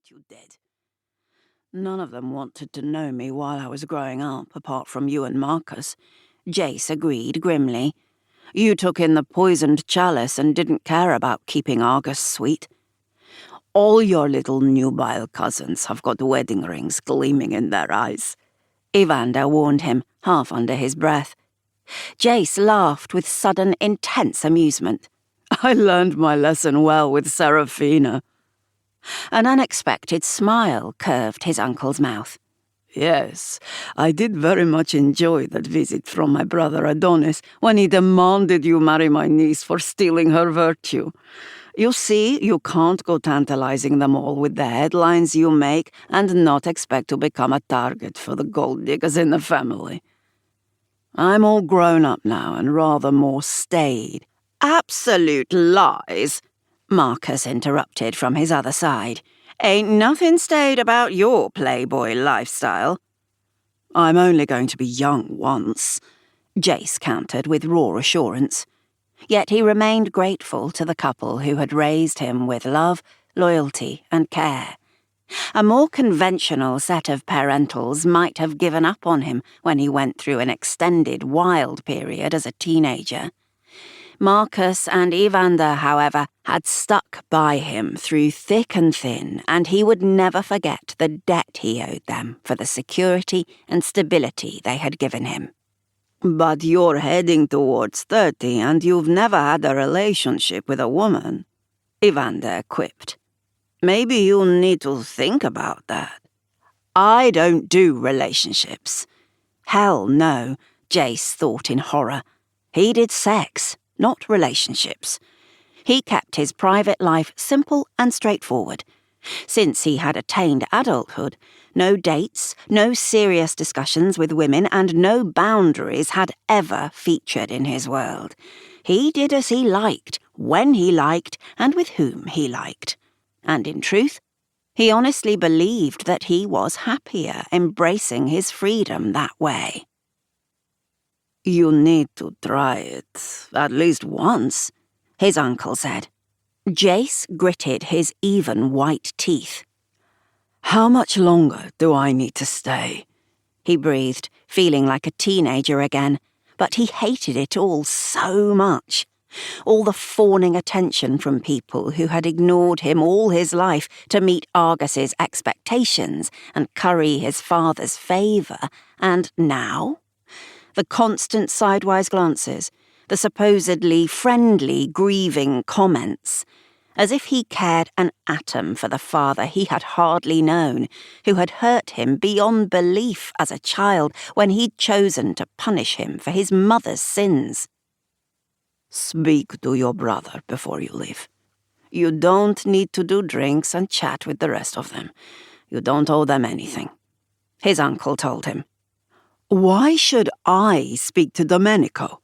thought you did. None of them wanted to know me while I was growing up, apart from you and Marcus, Jace agreed grimly. You took in the poisoned chalice and didn't care about keeping Argus sweet. All your little nubile cousins have got wedding rings gleaming in their eyes, Evander warned him, half under his breath. Jace laughed with sudden, intense amusement. I learned my lesson well with Seraphina. An unexpected smile curved his uncle's mouth. Yes, I did very much enjoy that visit from my brother Adonis when he demanded you marry my niece for stealing her virtue. You see, you can't go tantalizing them all with the headlines you make and not expect to become a target for the gold diggers in the family. I'm all grown up now and rather more staid. Absolute lies, Marcus interrupted from his other side. Ain't nothing staid about your playboy lifestyle. I'm only going to be young once, Jace countered with raw assurance. Yet he remained grateful to the couple who had raised him with love, loyalty, and care. A more conventional set of parentals might have given up on him when he went through an extended wild period as a teenager. Marcus and Evander, however, had stuck by him through thick and thin, and he would never forget the debt he owed them for the security and stability they had given him. But you're heading towards 30 and you've never had a relationship with a woman, Evander quipped. Maybe you'll need to think about that. I don't do relationships. Hell no, Jace thought in horror. He did sex, not relationships. He kept his private life simple and straightforward. Since he had attained adulthood, no dates, no serious discussions with women, and no boundaries had ever featured in his world. He did as he liked, when he liked, and with whom he liked. And in truth, he honestly believed that he was happier embracing his freedom that way. You need to try it, at least once, his uncle said. Jace gritted his even white teeth. How much longer do I need to stay? He breathed, feeling like a teenager again, but he hated it all so much. All the fawning attention from people who had ignored him all his life to meet Argus's expectations and curry his father's favour, and now? The constant sidewise glances, the supposedly friendly, grieving comments, as if he cared an atom for the father he had hardly known, who had hurt him beyond belief as a child when he'd chosen to punish him for his mother's sins. Speak to your brother before you leave. You don't need to do drinks and chat with the rest of them. You don't owe them anything, his uncle told him. Why should I speak to Domenico?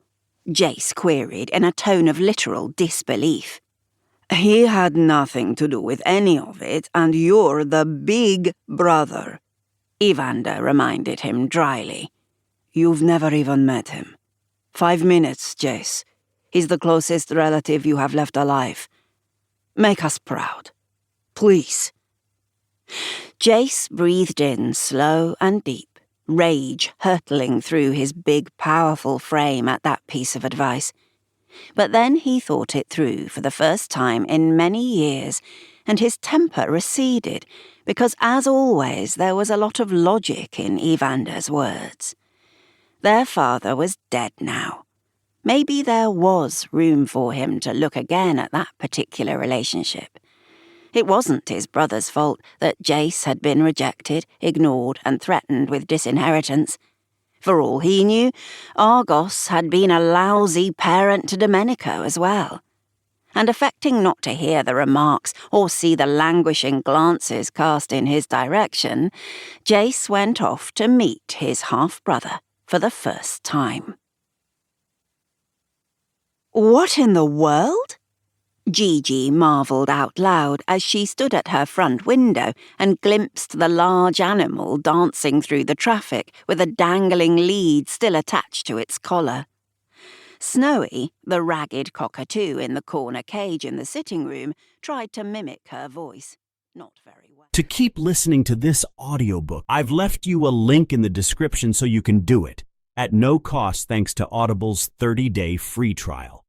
Jace queried in a tone of literal disbelief. He had nothing to do with any of it, and you're the big brother, Evander reminded him dryly. You've never even met him. 5 minutes, Jace. He's the closest relative you have left alive. Make us proud. Please. Jace breathed in slow and deep, rage hurtling through his big, powerful frame at that piece of advice. But then he thought it through for the first time in many years, and his temper receded, because as always there was a lot of logic in Evander's words. Their father was dead now. Maybe there was room for him to look again at that particular relationship. It wasn't his brother's fault that Jace had been rejected, ignored, and threatened with disinheritance. For all he knew, Argos had been a lousy parent to Domenico as well. And affecting not to hear the remarks or see the languishing glances cast in his direction, Jace went off to meet his half-brother for the first time. What in the world? Gigi marvelled out loud as she stood at her front window and glimpsed the large animal dancing through the traffic with a dangling lead still attached to its collar. Snowy, the ragged cockatoo in the corner cage in the sitting room, tried to mimic her voice. Not very well. To keep listening to this audiobook, I've left you a link in the description so you can do it, at no cost thanks to Audible's 30-day free trial.